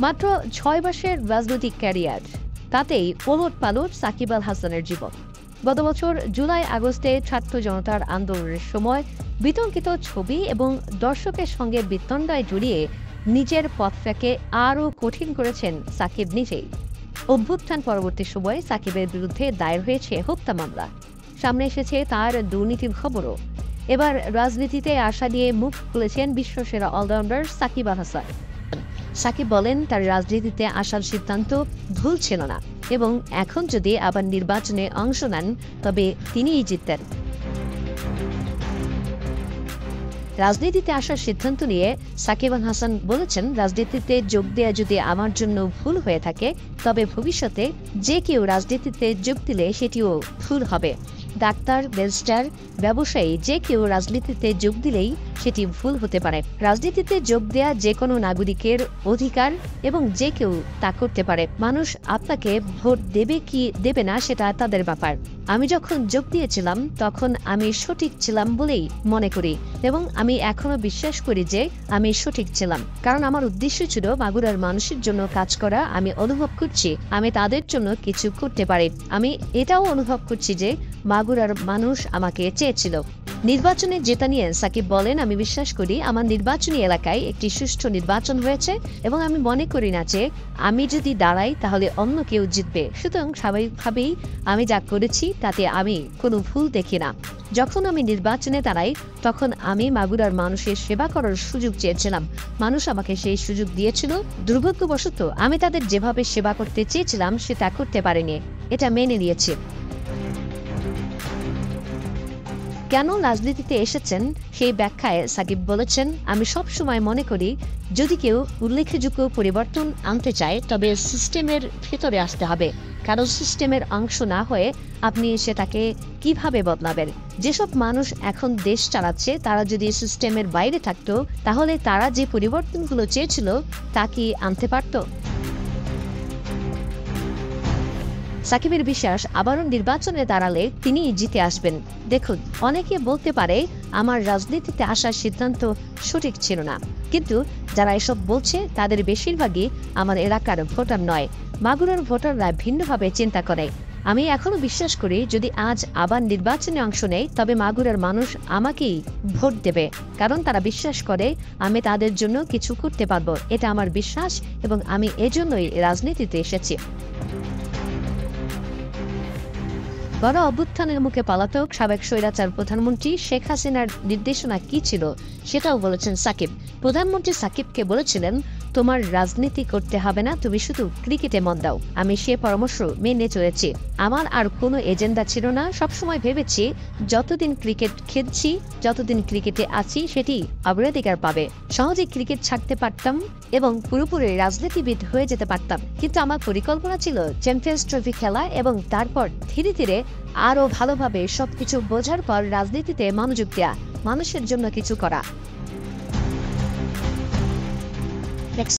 মাত্র ৬ মাসের রাজনৈতিক ক্যারিয়ার, তাতেই ওলটপালট সাকিব আল হাসানের জীবন। গত বছর জুলাই আগস্টে ছাত্র জনতার আন্দোলনের সময় বিতর্কিত ছবি এবং দর্শকের সঙ্গে বিতণ্ডায় জড়িয়ে নিজের পথটাকে আরও কঠিন করেছেন সাকিব নিজেই। অভ্যুত্থান পরবর্তী সময়ে সাকিবের বিরুদ্ধে দায়ের হয়েছে হত্যা মামলা, সামনে এসেছে তার দুর্নীতির খবরও। এবার রাজনীতিতে আশা নিয়ে মুখ খুলেছেন বিশ্বসেরা অলরাউন্ডার সাকিব আল হাসান। সাকিব বলেন, তার রাজনীতিতে আসার সিদ্ধান্ত ভুল ছিল না এবং এখন যদি আবার নির্বাচনে অংশ নেন তবে তিনিই জিততেন। রাজনীতিতে আসার সিদ্ধান্ত নিয়ে সাকিব আল হাসান বলেছেন, রাজনীতিতে যোগ দেওয়া যদি আমার জন্য ভুল হয়ে থাকে তবে ভবিষ্যতে যে কেউ রাজনীতিতে যোগ দিলে সেটিও ভুল হবে। ডাক্তার, ব্যারিস্টার, ব্যবসায়ী যে কেউ রাজনীতিতে যোগ দিলেই সেটি ভুল হতে পারে। রাজনীতিতে যোগ দেয়া যে কোনো নাগরিকের অধিকার এবং যে কেউ তা করতে পারে। মানুষ আপনাকে ভোট দেবে কি দেবে না সেটা তাদের ব্যাপার। আমি যখন যোগ দিয়েছিলাম তখন আমি সঠিক ছিলাম বলেই মনে করি এবং আমি এখনো বিশ্বাস করি যে আমি সঠিক ছিলাম, কারণ আমার উদ্দেশ্য ছিল মাগুরার মানুষের জন্য কাজ করা। আমি অনুভব করছি আমি তাদের জন্য কিছু করতে পারি। আমি এটাও অনুভব করছি যে মাগুরার মানুষ আমাকে চেয়েছিল। নির্বাচনে জেতা নিয়ে সাকিব বলেন, আমি বিশ্বাস করি আমার নির্বাচনী এলাকায় একটি সুষ্ঠু নির্বাচন হয়েছে এবং আমি মনে করি না যে আমি যদি দাঁড়াই তাহলে অন্য কেউ জিতবে। সুতরাং স্বাভাবিকভাবেই আমি যা করেছি তাতে আমি কোনো ভুল দেখি না। যখন আমি নির্বাচনে দাঁড়াই তখন আমি মাগুরার মানুষের সেবা করার সুযোগ চেয়েছিলাম। মানুষ আমাকে সেই সুযোগ দিয়েছিল। দুর্ভাগ্যবশত আমি তাদের যেভাবে সেবা করতে চেয়েছিলাম সেটা করতে পারিনি। এটা মেনে নিয়েছি। কেন রাজনীতিতে এসেছেন সেই ব্যাখ্যায় সাকিব বলেছেন, আমি সব সময় মনে করি যদি কেউ উল্লেখযোগ্য পরিবর্তন আনতে চায় তবে সিস্টেমের ভেতরে আসতে হবে, কারণ সিস্টেমের অংশ না হয়ে আপনি সেটাকে কিভাবে বদলাবেন। যেসব মানুষ এখন দেশ চালাচ্ছে তারা যদি সিস্টেমের বাইরে থাকতো তাহলে তারা যে পরিবর্তনগুলো চেয়েছিল তা কি আনতে পারত? সাকিবের বিশ্বাস, আবারও নির্বাচনে দাঁড়ালে তিনি জিতে আসবেন। দেখুন, অনেকে বলতে পারে আমার রাজনীতিতে আসার সিদ্ধান্ত সঠিক ছিল না, কিন্তু যারা এসব বলছে তাদের বেশিরভাগই আমার এলাকার ভোটার নয়। মাগুরার ভোটাররা ভিন্নভাবে চিন্তা করে। আমি এখনো বিশ্বাস করি যদি আজ আবার নির্বাচনে অংশ নেই তবে মাগুরার মানুষ আমাকেই ভোট দেবে, কারণ তারা বিশ্বাস করে আমি তাদের জন্য কিছু করতে পারবো। এটা আমার বিশ্বাস এবং আমি এজন্যই রাজনীতিতে এসেছি। বড় অভ্যুত্থানের মুখে পলাতক সাবেক স্বৈরাচার প্রধানমন্ত্রী শেখ হাসিনার নির্দেশনা কি ছিল সেটাও বলেছেন সাকিব। প্রধানমন্ত্রী সাকিবকে বলেছিলেন, তোমার রাজনীতি করতে হবে না, তুমি শুধু ক্রিকেটে মন দাও। আমি সে পরামর্শ মেনে চলেছি। আমার আর কোনো এজেন্ডা ছিল না। সবসময় ভেবেছি যতদিন ক্রিকেট খেলছি, যতদিন ক্রিকেটে আছি সেটি অগ্রাধিকার পাবে। সহজে ক্রিকেট ছাড়তে পারতাম এবং পুরোপুরি রাজনীতিবিদ হয়ে যেতে পারতাম, কিন্তু আমার পরিকল্পনা ছিল চ্যাম্পিয়ন্স ট্রফি খেলা এবং তারপর ধীরে ধীরে আরও ভালোভাবে সবকিছু বোঝার পর রাজনীতিতে মনোযোগ দেয়া, মানুষের জন্য কিছু করা।